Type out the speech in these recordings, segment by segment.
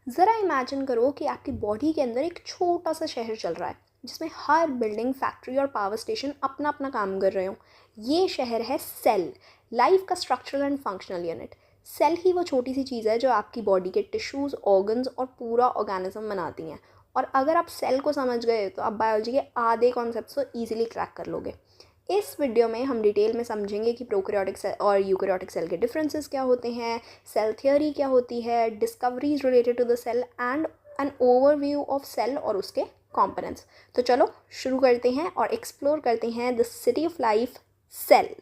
ज़रा इमेजिन करो कि आपकी बॉडी के अंदर एक छोटा सा शहर चल रहा है जिसमें हर बिल्डिंग, फैक्ट्री और पावर स्टेशन अपना अपना काम कर रहे हो। ये शहर है सेल, लाइफ का structural and functional unit. Cell ही वो छोटी सी चीज़ है जो आपकी बॉडी के टिश्यूज़, ऑर्गन्स और पूरा ऑर्गेनिज्म बनाती हैं। और अगर आप सेल को समझ गए तो आप बायोलॉजी के आधे कॉन्सेप्ट्स को ईजिली क्रैक कर लोगे। इस वीडियो में हम डिटेल में समझेंगे कि प्रोकैरियोटिक सेल और यूकैरियोटिक सेल के डिफरेंसेस क्या होते हैं, सेल थ्योरी क्या होती है, discoveries related to the cell and an overview of cell और उसके कंपोनेंट्स। तो चलो शुरू करते हैं और एक्सप्लोर करते हैं the city of life, cell.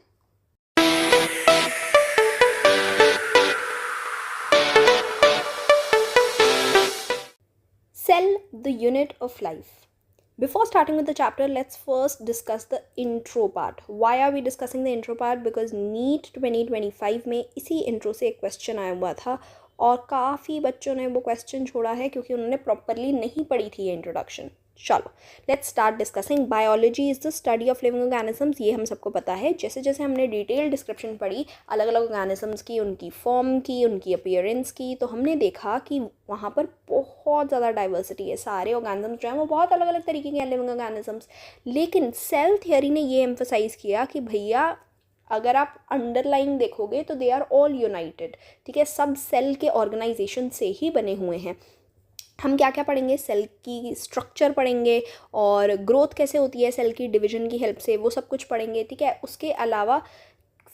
Cell, the unit of life. Before starting with the chapter, let's first discuss the intro part. Why are we discussing the intro part? Because NEET 2025 में इसी intro से एक question आया हुआ था और काफ़ी बच्चों ने वो question छोड़ा है क्योंकि उन्होंने properly नहीं पढ़ी थी ये introduction। चलो let's start discussing. Biology is the study of living organisms, ये हम सबको पता है। जैसे जैसे हमने डिटेल डिस्क्रिप्शन पढ़ी अलग अलग ऑर्गेनिजम्स की, उनकी फॉर्म की, उनकी अपीयरेंस की, तो हमने देखा कि वहाँ पर बहुत ज़्यादा डाइवर्सिटी है। सारे ऑर्गेनिजम्स जो हैं वो बहुत अलग अलग तरीके के हैं, लिविंग ऑर्गेनिजम्स। लेकिन सेल थियरी ने ये एम्फोसाइज़ किया कि भैया अगर आप अंडरलाइन देखोगे तो दे आर ऑल यूनाइटेड। ठीक है, सब सेल के ऑर्गेनाइजेशन से ही बने हुए हैं। हम क्या क्या पढ़ेंगे, सेल की स्ट्रक्चर पढ़ेंगे और ग्रोथ कैसे होती है सेल की डिवीजन की हेल्प से, वो सब कुछ पढ़ेंगे। ठीक है, उसके अलावा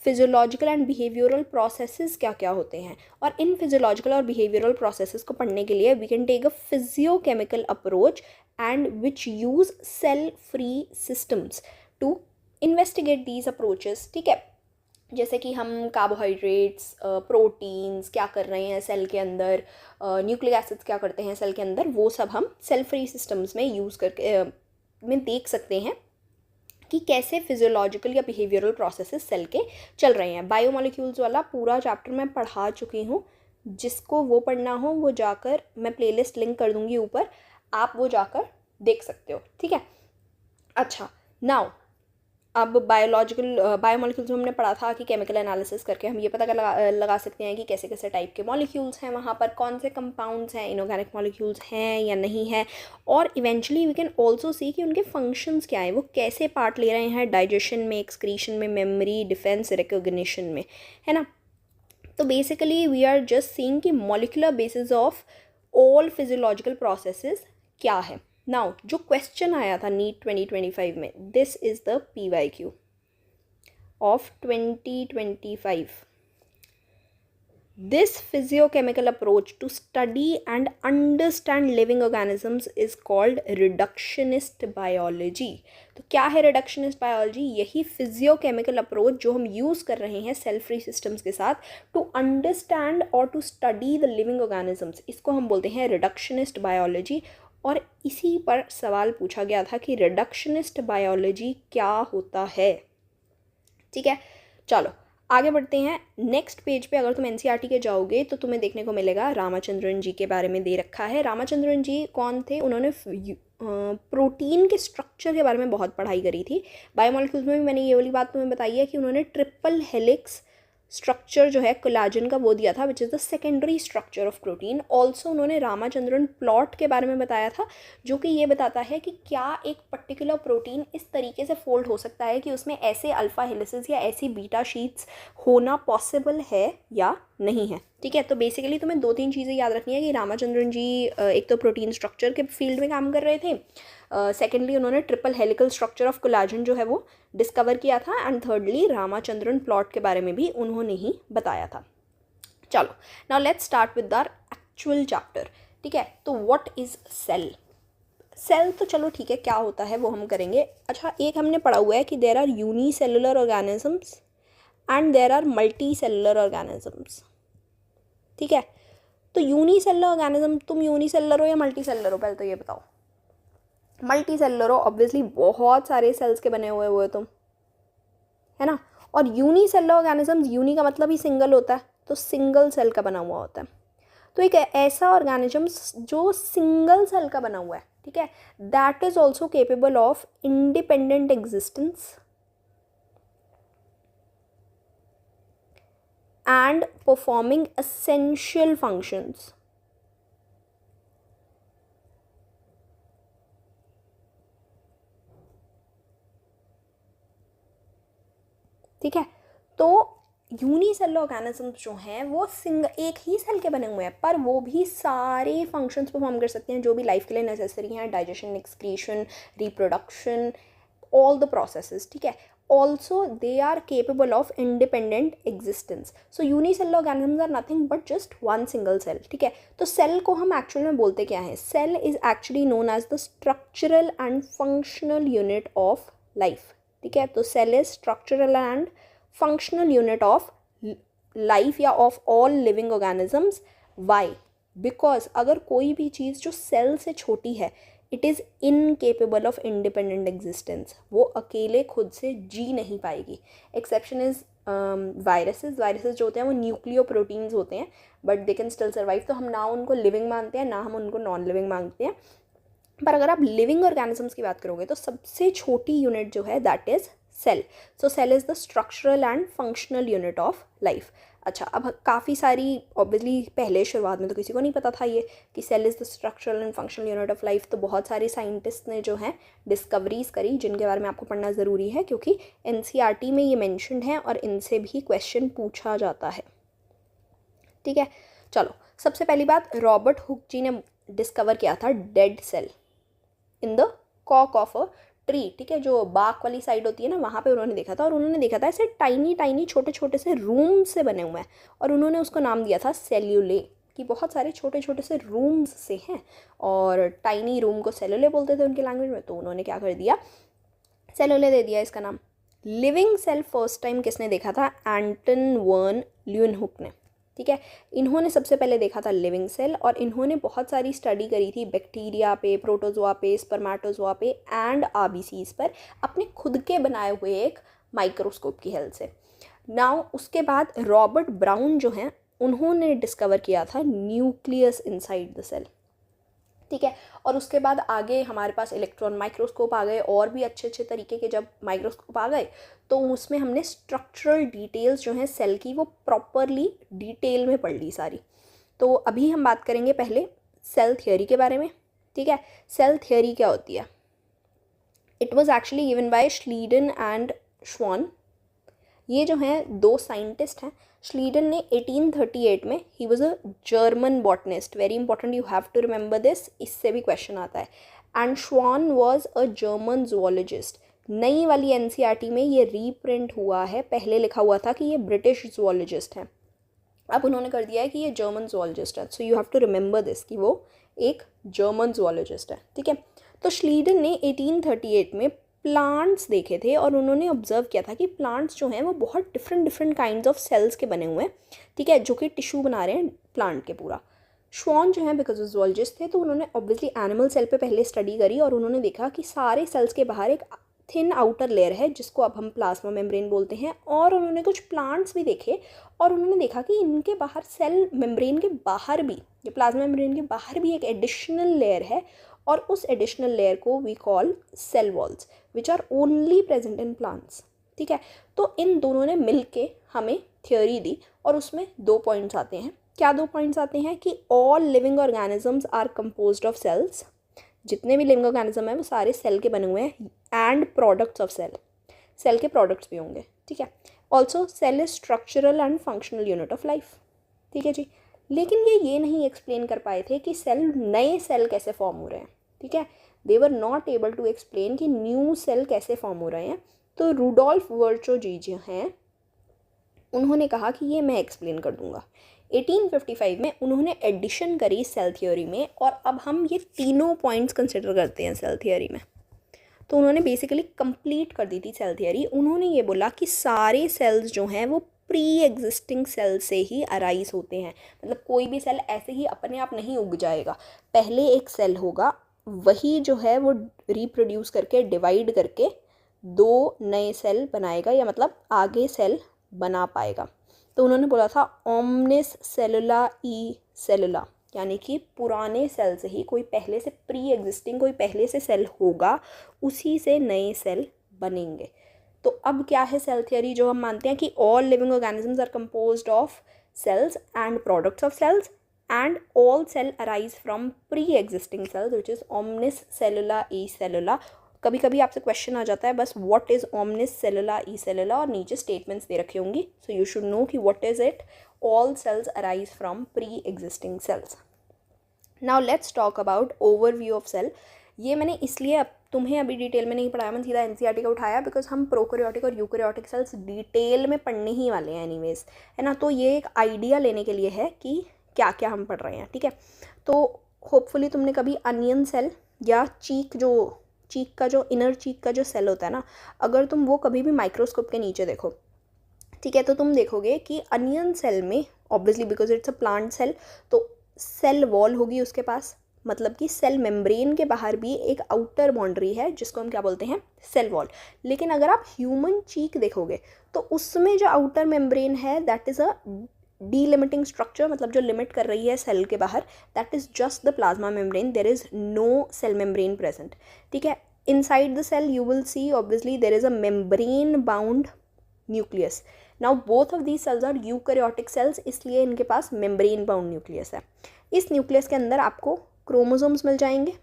फिजियोलॉजिकल एंड बिहेवियरल प्रोसेसेस क्या क्या होते हैं, और इन फिजियोलॉजिकल और बिहेवियरल प्रोसेसेस को पढ़ने के लिए we can take a physicochemical approach and which use cell free systems to investigate these approaches. ठीक है, जैसे कि हम कार्बोहाइड्रेट्स, प्रोटीन्स क्या कर रहे हैं सेल के अंदर, न्यूक्लिक एसिड्स क्या करते हैं सेल के अंदर, वो सब हम सेल फ्री सिस्टम्स में यूज़ करके में देख सकते हैं कि कैसे फिजियोलॉजिकल या बिहेवियरल प्रोसेसेस सेल के चल रहे हैं। बायोमोलिक्यूल्स वाला पूरा चैप्टर मैं पढ़ा चुकी हूँ, जिसको वो पढ़ना हो वो जाकर, मैं प्लेलिस्ट लिंक कर दूँगी ऊपर, आप वो जाकर देख सकते हो। ठीक है, अच्छा नाउ अब बायोमोलिक्यूल्स में हमने पढ़ा था कि केमिकल एनालिसिस करके हम ये पता लगा सकते हैं कि कैसे कैसे टाइप के मॉलिक्यूल्स हैं, वहाँ पर कौन से कंपाउंड्स हैं, इनऑर्गेनिक मॉलिक्यूल्स हैं या नहीं है, और eventually we can also see कि उनके फंक्शंस क्या हैं, वो कैसे पार्ट ले रहे हैं डाइजेशन में, एक्सक्रीशन में, मेमोरी, डिफेंस, रिकॉग्निशन में, है ना। तो basically we are just seeing कि molecular basis of all physiological processes क्या है। नाउ जो क्वेश्चन आया था नीट 2025 में, this is the PYQ of 2025। This physiochemical approach to study and understand living organisms is called reductionist biology। तो क्या है reductionist biology? यही physiochemical approach जो हम यूज़ कर रहे हैं cell free systems के साथ to understand और to study the living organisms, इसको हम बोलते हैं reductionist biology। और इसी पर सवाल पूछा गया था कि reductionist biology क्या होता है। ठीक है, चलो आगे बढ़ते हैं। नेक्स्ट पेज पे अगर तुम NCERT के जाओगे तो तुम्हें देखने को मिलेगा रामाचंद्रन जी के बारे में दे रखा है। रामाचंद्रन जी कौन थे? उन्होंने प्रोटीन के स्ट्रक्चर के बारे में बहुत पढ़ाई करी थी। बायोमोलिक्यूल्स में भी मैंने ये वाली बात तुम्हें बताई है कि उन्होंने ट्रिपल हेलिक्स स्ट्रक्चर जो है कोलाजन का वो दिया था, विच is the secondary structure of protein. Also उन्होंने रामाचंद्रन प्लॉट के बारे में बताया था, जो कि ये बताता है कि क्या एक पर्टिकुलर प्रोटीन इस तरीके से फोल्ड हो सकता है कि उसमें ऐसे अल्फ़ा हेलिसेस या ऐसी बीटा शीट्स होना पॉसिबल है या नहीं है। ठीक है, तो बेसिकली तुम्हें दो तीन चीज़ें याद रखनी है कि रामाचंद्रन जी एक तो प्रोटीन स्ट्रक्चर के फील्ड में काम कर रहे थे, सेकेंडली उन्होंने triple helical structure of collagen जो है वो डिस्कवर किया था, एंड थर्डली रामाचंद्रन प्लॉट के बारे में भी उन्होंने ही बताया था। चलो now let's start with our actual chapter. ठीक है, तो व्हाट इज़ सेल? सेल तो चलो ठीक है, क्या होता है वो हम करेंगे। अच्छा, एक हमने पढ़ा हुआ है कि there are unicellular organisms and there are multicellular organisms. ठीक है, तो यूनिसेलुलर ऑर्गेनिज्म, तुम यूनिसेलुलर हो या मल्टी सेलुलर हो, पहले तो ये बताओ। मल्टी सेलुलर हो, ऑब्वियसली बहुत सारे सेल्स के बने हुए हो तुम, है ना। और यूनिसेलुलर ऑर्गेनिजम्स, यूनी का मतलब ही सिंगल होता है, तो सिंगल सेल का बना हुआ होता है। तो एक ऐसा ऑर्गेनिजम्स जो सिंगल सेल का बना हुआ है, ठीक है, that is also capable of independent existence and performing essential functions। ठीक है। तो यूनिसेलुलर ऑर्गेनिजम्स जो हैं वो एक ही सेल के बने हुए हैं, पर वो भी सारे फंक्शंस परफॉर्म कर सकते हैं जो भी लाइफ के लिए नेसेसरी हैं, digestion, excretion, reproduction, all the processes, ठीक है। Also they are capable of independent existence. So unicellular organisms are nothing but just one single cell, ठीक है। तो सेल को हम एक्चुअल में बोलते क्या है? Cell is actually known as the structural and functional unit of life, ठीक है। तो cell is structural and functional unit of life या of all living organisms. Why? Because अगर कोई भी चीज़ जो सेल से छोटी है, it is incapable of independent existence, वो अकेले खुद से जी नहीं पाएगी। Exception is viruses. वायरसेस जो होते हैं वो न्यूक्लियो प्रोटीन्स होते हैं, but they can still survive. तो हम ना उनको लिविंग मानते हैं, ना हम उनको नॉन लिविंग मानते हैं। पर अगर आप लिविंग ऑर्गेनिजम्स की बात करोगे तो सबसे छोटी यूनिट जो है that is cell. So cell is the structural and functional unit of life. अच्छा, अब काफ़ी सारी ऑब्वियसली पहले शुरुआत में तो किसी को नहीं पता था ये कि cell is the structural and functional unit of life. तो बहुत सारे साइंटिस्ट ने जो है डिस्कवरीज करी जिनके बारे में आपको पढ़ना ज़रूरी है, क्योंकि एनसीईआरटी में ये मेंशन्ड है और इनसे भी क्वेश्चन पूछा जाता है, ठीक है। चलो, सबसे पहली बात, रॉबर्ट हुक जी ने डिस्कवर किया था डेड सेल इन द कॉक ऑफ अ ट्री, ठीक है। जो बाग वाली साइड होती है ना, वहाँ पे उन्होंने देखा था, और उन्होंने देखा था ऐसे टाइनी टाइनी छोटे छोटे से रूम से बने हुए हैं, और उन्होंने उसको नाम दिया था सेल्यूले, कि बहुत सारे छोटे छोटे से रूम्स से हैं, और टाइनी रूम को सेल्यूले बोलते थे उनकी लैंग्वेज में। तो उन्होंने क्या कर दिया, सेल्यूले दे दिया इसका नाम। लिविंग सेल फर्स्ट टाइम किसने देखा था? एंटन वन ल्यूनहुक ने, ठीक है। इन्होंने सबसे पहले देखा था लिविंग सेल, और इन्होंने बहुत सारी स्टडी करी थी बैक्टीरिया पे, प्रोटोजोआ पे, स्पर्मेटोजोआ पे एंड आरबीसीज पर, अपने खुद के बनाए हुए एक माइक्रोस्कोप की हेल्प से। नाउ उसके बाद रॉबर्ट ब्राउन जो हैं उन्होंने डिस्कवर किया था न्यूक्लियस इनसाइड द सेल, ठीक है। और उसके बाद आगे हमारे पास इलेक्ट्रॉन माइक्रोस्कोप आ गए, और भी अच्छे अच्छे तरीके के जब माइक्रोस्कोप आ गए, तो उसमें हमने स्ट्रक्चरल डिटेल्स जो हैं सेल की वो प्रॉपरली डिटेल में पढ़ ली सारी। तो अभी हम बात करेंगे पहले सेल थियोरी के बारे में, ठीक है। सेल थियोरी क्या होती है? It was actually given by Schleiden and श्वान। ये जो हैं दो साइंटिस्ट हैं। श्लीडन ने 1838 में, he was a German botanist, very important, you have to remember this, इससे भी क्वेश्चन आता है। एंड श्वान वॉज अ जर्मन जूलॉजिस्ट। नई वाली एनसीईआरटी में ये रीप्रिंट हुआ है, पहले लिखा हुआ था कि ये ब्रिटिश जूलॉजिस्ट हैं, अब उन्होंने कर दिया है कि ये जर्मन जूलॉजिस्ट है। So you have to remember this कि वो एक जर्मन जूलॉजिस्ट है, ठीक है। तो श्लीडन ने 1838 में प्लांट्स देखे थे, और उन्होंने ऑब्जर्व किया था कि प्लांट्स जो हैं वो बहुत different different kinds of cells के बने हुए हैं, ठीक है, जो कि टिश्यू बना रहे हैं प्लांट के पूरा। श्वान जो है बिकॉज जूलॉजिस्ट थे, तो उन्होंने ऑब्वियसली एनिमल सेल पे पहले स्टडी करी, और उन्होंने देखा कि सारे सेल्स के बाहर एक थिन आउटर लेयर है जिसको अब हम प्लाज्मा मेम्ब्रेन बोलते हैं। और उन्होंने कुछ प्लांट्स भी देखे, और उन्होंने देखा कि इनके बाहर सेल मेम्ब्रेन के बाहर भी, ये प्लाज्मा मेम्ब्रेन के बाहर भी एक एडिशनल लेयर है, और उस एडिशनल लेयर को we call cell walls, which are only present in plants, ठीक है। तो इन दोनों ने मिल के हमें थ्योरी दी, और उसमें 2 पॉइंट्स आते हैं। क्या 2 पॉइंट्स आते हैं? कि all living organisms are composed of cells, जितने भी लिविंग ऑर्गेनिज्म हैं वो सारे सेल के बने हुए हैं, and products of cell, cell के प्रोडक्ट्स भी होंगे, ठीक है। Also cell is structural and functional unit of life, ठीक है जी। लेकिन ये नहीं एक्सप्लेन कर पाए थे कि सेल, नए सेल कैसे फॉर्म हो रहे हैं, ठीक है। They were not able to explain कि न्यू सेल कैसे फॉर्म हो रहे हैं। तो रूडोल्फ वर्चो जी जो हैं उन्होंने कहा कि ये मैं एक्सप्लेन कर दूंगा। 1855 में उन्होंने एडिशन करी सेल थ्योरी में, और अब हम ये तीनों पॉइंट्स कंसिडर करते हैं सेल थ्योरी में। तो उन्होंने बेसिकली कंप्लीट कर दी थी सेल थ्योरी। उन्होंने ये बोला कि सारे सेल्स जो हैं वो प्री एग्जिस्टिंग सेल से ही अराइज होते हैं, मतलब कोई भी सेल ऐसे ही अपने आप नहीं उग जाएगा, पहले एक सेल होगा, वही जो है वो रिप्रोड्यूस करके, डिवाइड करके 2 नए सेल बनाएगा, या मतलब आगे सेल बना पाएगा। तो उन्होंने बोला था ओमनिस सेलुला ई सेलुला, यानी कि पुराने सेल से ही, कोई पहले से प्री एग्जिस्टिंग कोई पहले से सेल होगा, उसी से नए सेल बनेंगे। तो अब क्या है सेल थ्योरी जो हम मानते हैं कि all living organisms are composed of cells and products of cells, and all cell arise from pre existing cells, which is omnis cellula e cellula. कभी कभी आपसे क्वेश्चन आ जाता है बस what is omnis cellula e cellula, और नीचे statements दे रखी होंगी, सो यू शुड नो कि what is it. All cells arise from pre existing cells. Now let's talk about overview of cell. ये मैंने इसलिए अब तुम्हें अभी डिटेल में नहीं पढ़ाया, मैंने सीधा एनसीईआरटी का उठाया बिकॉज हम प्रोकैरियोटिक और यूकैरियोटिक सेल्स डिटेल में पढ़ने ही वाले हैं एनीवेज, है ना. तो ये एक आइडिया लेने के लिए है कि क्या क्या हम पढ़ रहे हैं, ठीक है. तो होपफुली तुमने कभी अनियन सेल या चीक का जो इनर चीक का जो सेल होता है ना, अगर तुम वो कभी भी माइक्रोस्कोप के नीचे देखो, ठीक है, तो तुम देखोगे कि अनियन सेल में obviously because it's a plant cell, तो सेल वॉल होगी उसके पास, मतलब कि सेल मेम्ब्रेन के बाहर भी एक आउटर बाउंड्री है जिसको हम क्या बोलते हैं, सेल वॉल. लेकिन अगर आप ह्यूमन चीक देखोगे तो उसमें जो आउटर मेम्ब्रेन है that is a delimiting structure, मतलब जो लिमिट कर रही है सेल के बाहर, that is just the plasma membrane. There is no cell membrane present, ठीक है. Inside the cell you will see obviously there is a membrane bound nucleus. Now both of these cells are eukaryotic cells, इसलिए इनके पास membrane bound nucleus है. इस nucleus के अंदर आपको chromosomes मिल जाएंगे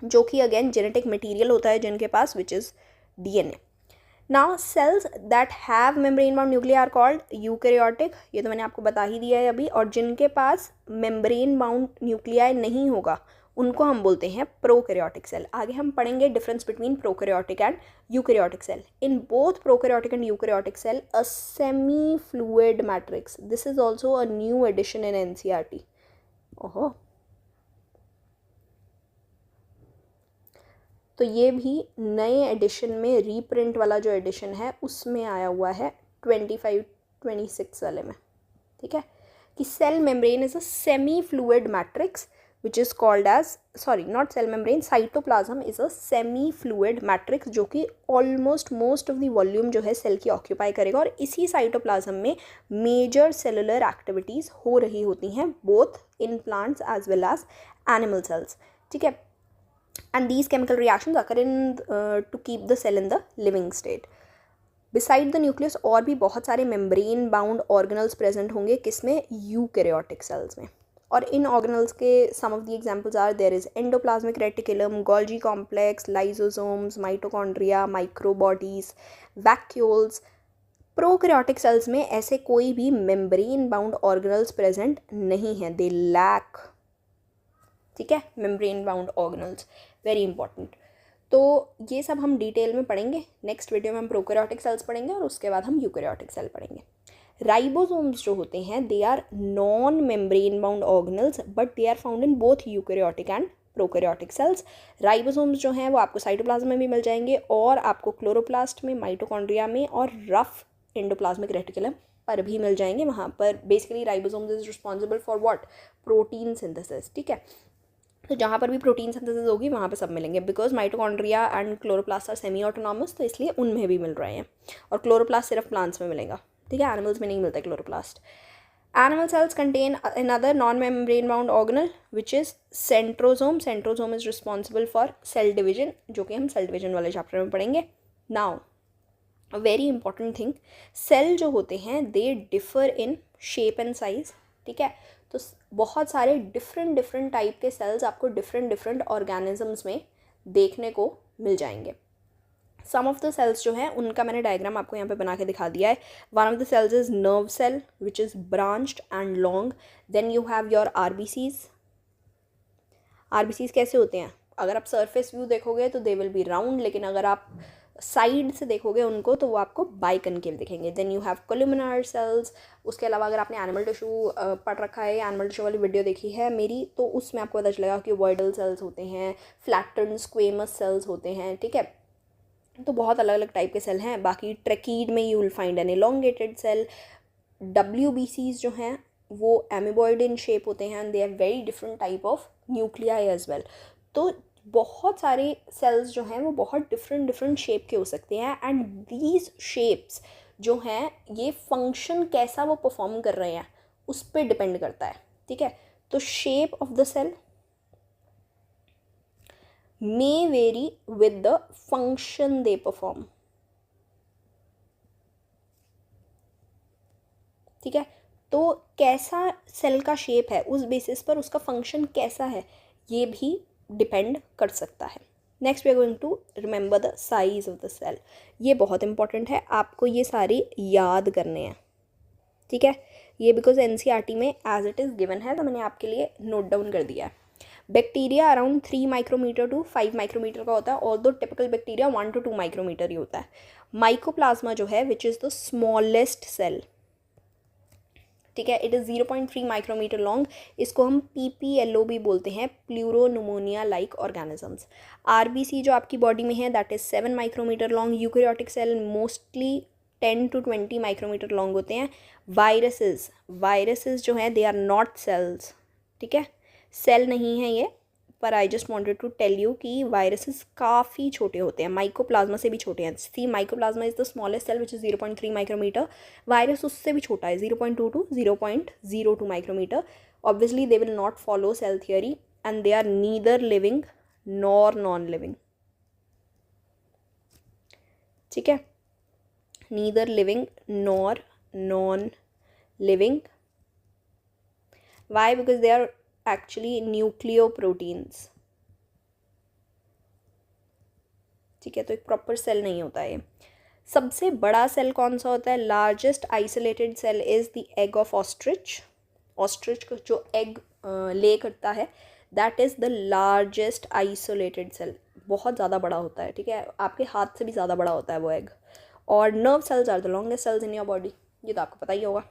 जो कि अगेन जेनेटिक मटेरियल होता है जिनके पास, which is DNA. Now cells that have membrane bound nuclei are called eukaryotic, ये तो मैंने आपको बता ही दिया है अभी. और जिनके पास मेम्ब्रेन बाउंड न्यूक्लिया नहीं होगा उनको हम बोलते हैं प्रोकैरियोटिक सेल. आगे हम पढ़ेंगे difference between prokaryotic and eukaryotic cell. In both prokaryotic and eukaryotic cell a semi fluid matrix, this is also a new addition in NCERT. ओहो, तो ये भी नए एडिशन में रीप्रिंट वाला जो एडिशन है उसमें आया हुआ है 25-26 वाले में, ठीक है, कि cell membrane is a semi fluid matrix which is called as, sorry not cell membrane, cytoplasm is a semi fluid matrix जो कि almost most of the volume जो है सेल की ऑक्यूपाई करेगा. और इसी साइटोप्लाज्म में मेजर सेलुलर एक्टिविटीज़ हो रही होती हैं both in plants as well as animal cells, ठीक है. And these chemical reactions occur in to keep the cell in the living state. Beside the nucleus और भी बहुत सारे membrane bound organelles present होंगे किसमें, eukaryotic cells में. और इन organelles के some of the examples are there is endoplasmic reticulum, Golgi complex, lysosomes, mitochondria, microbodies, vacuoles. Prokaryotic cells में ऐसे कोई भी membrane bound organelles present नहीं हैं, they lack, ठीक है, membrane bound organelles, very important. तो ये सब हम डिटेल में पढ़ेंगे. नेक्स्ट वीडियो में हम प्रोकैरियोटिक सेल्स पढ़ेंगे और उसके बाद हम यूकैरियोटिक सेल पढ़ेंगे. राइबोसोम्स जो होते हैं they are non membrane bound organelles but they are found in both eukaryotic and prokaryotic cells. Ribosomes जो हैं वो आपको साइटोप्लाज्म में भी मिल जाएंगे और आपको क्लोरोप्लास्ट में, माइटोकॉन्ड्रिया में और रफ एंडोप्लाज्मिक रेटिकुलम पर भी मिल जाएंगे. वहाँ पर basically ribosomes is responsible for what, protein synthesis, ठीक है. तो जहाँ पर भी प्रोटीन सिंथेसिस होगी वहाँ पे सब मिलेंगे because mitochondria and chloroplast are semi autonomous, तो इसलिए उनमें भी मिल रहे हैं. और क्लोरोप्लास्ट सिर्फ प्लांट्स में मिलेगा, ठीक है, एनिमल्स में नहीं मिलता chloroplast. Animal cells contain another non membrane bound organelle which is centrosome. Centrosome is responsible for cell division, जो कि हम सेल डिविजन वाले चैप्टर में पढ़ेंगे. Now a very important thing, cell जो होते हैं they differ in shape and size, ठीक है. तो बहुत सारे डिफरेंट टाइप के सेल्स आपको डिफरेंट ऑर्गेनिजम्स में देखने को मिल जाएंगे. सम ऑफ द सेल्स जो हैं उनका मैंने डायग्राम आपको यहाँ पे बना के दिखा दिया है. One of the cells is nerve cell which is branched and long. Then you have your RBCs. RBCs कैसे होते हैं, अगर आप सरफेस व्यू देखोगे तो दे विल बी राउंड, लेकिन अगर आप साइड से देखोगे उनको तो वो आपको बाइकनकेव दिखेंगे. Then you have columnar cells. उसके अलावा अगर आपने एनिमल टिश्यू पढ़ रखा है, एनिमल टिश्यू वाली वीडियो देखी है मेरी, तो उसमें आपको पता चलेगा कि वॉइडल सेल्स होते हैं, फ्लैटन स्क्वेमस सेल्स होते हैं, ठीक है. तो बहुत अलग अलग टाइप के सेल हैं. बाकी ट्रेकीड में you will find an elongated cell. WBCs जो हैं वो एमीबॉइड इन शेप होते हैं and they are very different type of nuclei as well. तो बहुत सारे सेल्स जो हैं वो बहुत डिफरेंट शेप के हो सकते हैं एंड दीज शेप्स जो हैं ये फंक्शन कैसा वो परफॉर्म कर रहे हैं उस पर डिपेंड करता है, ठीक है. तो shape of the cell may vary with the function they perform, ठीक है. तो कैसा सेल का शेप है उस बेसिस पर उसका फंक्शन कैसा है ये भी डिपेंड कर सकता है. Next we are going to remember the size of the cell. ये बहुत इंपॉर्टेंट है, आपको ये सारे याद करने हैं, ठीक है. ये बिकॉज एनसीईआरटी में एज इट इज़ गिवन है, तो मैंने आपके लिए नोट डाउन कर दिया है. Bacteria around 3 micrometre to 5 micrometre का होता है, और दो टिपिकल बैक्टीरिया 1 to 2 माइक्रोमीटर ही होता है. माइकोप्लाज्मा जो है which is the smallest cell, ठीक है, इट इज़ 0.3 माइक्रोमीटर लॉन्ग. इसको हम PPLO भी बोलते हैं, प्लूरोनुमोनिया लाइक ऑर्गेनिजम्स. RBC जो आपकी बॉडी में है that is 7 micrometre long. Eukaryotic cell mostly 10 to 20 micrometre long होते हैं. वायरसेस जो हैं दे आर नॉट सेल्स, ठीक है, सेल नहीं है ये, पर I just wanted to tell you कि वायरसेस काफ़ी छोटे होते हैं, माइकोप्लाज्मा से भी छोटे हैं. See mycoplasma is the smallest cell which is 0.3 micrometer. Virus उससे भी छोटा है, 0.2 to 0.02 micrometer. Obviously they will not follow cell theory and they are neither living nor non living, ठीक है, neither living nor non living. Why? Because they are actually nucleoproteins, ठीक है, तो एक प्रॉपर सेल नहीं होता है. सबसे बड़ा सेल कौन सा होता है? Largest isolated cell is the egg of ostrich. Ostrich को जो एग ले करता है that is the largest isolated cell. बहुत ज़्यादा बड़ा होता है, ठीक है, आपके हाथ से भी ज़्यादा बड़ा होता है वो एग. और nerve cells are the longest cells in your body, ये तो आपको पता ही होगा.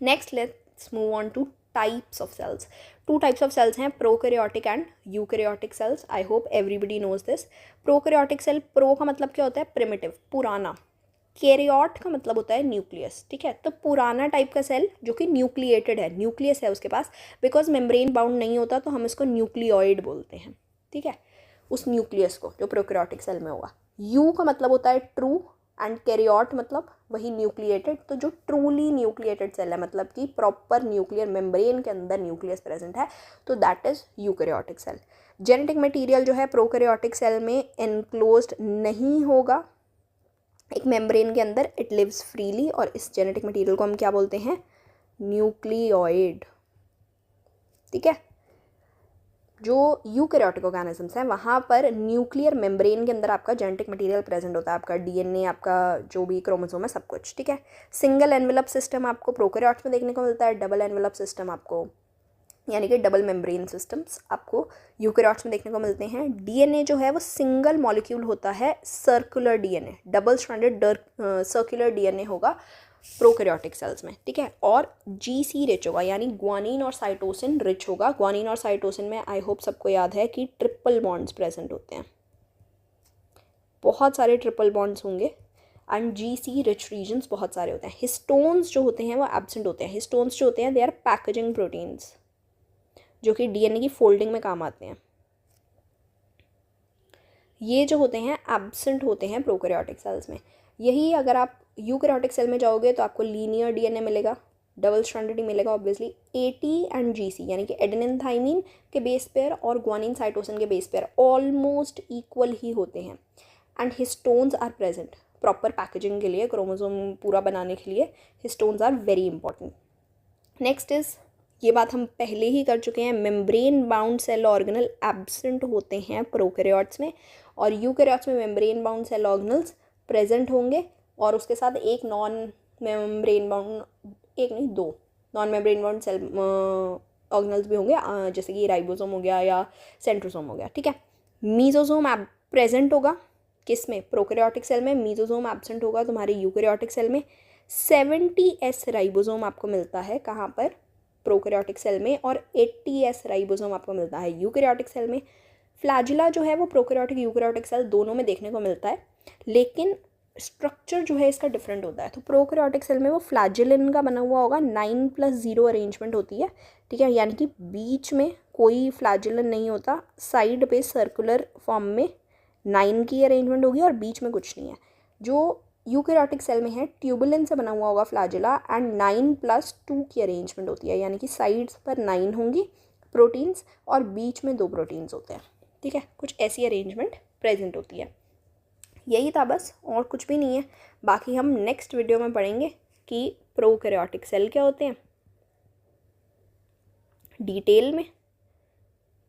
Next let's move on to types of cells. 2 types of cells हैं, prokaryotic and eukaryotic cells. I hope everybody knows this. Prokaryotic cell, pro का मतलब क्या होता है? प्रिमिटिव, पुराना. कैरियोट का मतलब होता है न्यूक्लियस, ठीक है. तो पुराना टाइप का सेल जो कि न्यूक्लिएटेड है, न्यूक्लियस है उसके पास, बिकॉज मेम्ब्रेन बाउंड नहीं होता तो हम इसको न्यूक्लियोइड बोलते हैं, ठीक है, उस न्यूक्लियस को जो प्रोकैरियोटिक सेल में होगा. यू का मतलब होता है ट्रू एंड कैरियोट मतलब वही न्यूक्लिएटेड. तो जो ट्रूली न्यूक्लिएटेड सेल है, मतलब कि प्रॉपर न्यूक्लियर मेम्ब्रेन के अंदर न्यूक्लियस प्रेजेंट है, तो that is eukaryotic cell. Genetic material जो है प्रोकैरियोटिक सेल में एनक्लोज्ड नहीं होगा एक मेम्ब्रेन के अंदर, इट लिव्स फ्रीली. और इस जेनेटिक मटेरियल को हम क्या बोलते हैं? न्यूक्लियोइड, ठीक है. जो यूकैरियोटिक ऑर्गेनिजम्स हैं वहाँ पर न्यूक्लियर मेम्ब्रेन के अंदर आपका जेनेटिक मटेरियल प्रेजेंट होता है, आपका डीएनए, आपका जो भी क्रोमोसोम है, सब कुछ, ठीक है. सिंगल एनवेलप सिस्टम आपको प्रोकैरियोट्स में देखने को मिलता है, डबल एनवेलप सिस्टम आपको, यानी कि डबल मेम्ब्रेन सिस्टम्स आपको यूकैरियोट्स में देखने को मिलते हैं. डीएनए जो है वो सिंगल मॉलिक्यूल होता है, circular DNA, double stranded circular DNA होगा प्रोकैरियोटिक सेल्स में, ठीक है. और GC रिच होगा, यानी ग्वानिन और साइटोसिन रिच होगा. ग्वानिन और साइटोसिन में आई होप सबको याद है कि ट्रिपल बॉन्ड्स प्रेजेंट होते हैं, बहुत सारे ट्रिपल बॉन्ड्स होंगे. एंड GC रिच रीजन्स बहुत सारे होते हैं. हिस्टोन्स जो होते हैं वो एब्सेंट होते हैं. हिस्टोन्स जो होते हैं दे आर पैकेजिंग प्रोटीन्स जो कि डीएनए की फोल्डिंग में काम आते हैं. ये जो होते हैं एब्सेंट होते हैं प्रोकैरियोटिक सेल्स में. यही अगर आप यूकैरियोटिक सेल में जाओगे तो आपको लीनियर डीएनए मिलेगा, डबल स्ट्रैंडेड ही मिलेगा ऑब्वियसली. AT एंड GC यानी कि एडेनिन थाइमिन के बेस पेयर और ग्वानिन साइटोसिन के बेस पेयर ऑलमोस्ट इक्वल ही होते हैं. And histones are present proper packaging के लिए, क्रोमोसोम पूरा बनाने के लिए histones are very important. Next is, ये बात हम पहले ही कर चुके हैं, membrane bound cell organelle absent होते हैं प्रोकैरियोट्स में, और यूकैरियोट्स में membrane bound cell organelles present होंगे. और उसके साथ एक नॉन मेम्ब्रेन बाउंड, एक नहीं 2 non membrane bound cell organelles भी होंगे, जैसे कि राइबोसोम हो गया या सेंट्रोसोम हो गया, ठीक है. मीजोसोम प्रेजेंट होगा किस में? प्रोकैरियोटिक सेल में. मीजोसोम एब्सेंट होगा तुम्हारे यूकैरियोटिक सेल में. 70S राइबोसोम आपको मिलता है कहाँ पर? प्रोकैरियोटिक सेल में. और 80S राइबोसोम आपको मिलता है यूकैरियोटिक सेल में. फ्लैजिला जो है वो प्रोकैरियोटिक यूकैरियोटिक सेल दोनों में देखने को मिलता है, लेकिन स्ट्रक्चर जो है इसका डिफरेंट होता है. तो प्रोकैरियोटिक सेल में वो फ्लैजिलिन का बना हुआ होगा, 9+0 अरेंजमेंट होती है, ठीक है, यानी कि बीच में कोई फ्लैजिलिन नहीं होता, साइड पे सर्कुलर फॉर्म में 9 की अरेंजमेंट होगी और बीच में कुछ नहीं है. जो यूकैरियोटिक सेल में है ट्यूबुलिन से बना हुआ होगा फ्लैजिला, एंड 9+2 की अरेंजमेंट होती है, यानी कि साइड्स पर 9 होंगी प्रोटीन्स और बीच में 2 प्रोटीन्स होते हैं, ठीक है, कुछ ऐसी अरेंजमेंट प्रेजेंट होती है. यही था बस, और कुछ भी नहीं है. बाकी हम नेक्स्ट वीडियो में पढ़ेंगे कि प्रोकैरियोटिक सेल क्या होते हैं डिटेल में,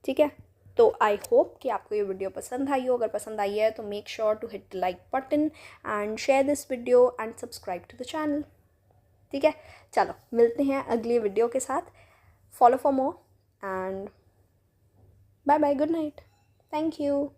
ठीक है. तो आई होप कि आपको ये वीडियो पसंद आई हो. अगर पसंद आई है तो make sure to hit the like button and share this video and subscribe to the channel. ठीक है, चलो मिलते हैं अगली वीडियो के साथ. Follow for more and bye bye, good night, thank you.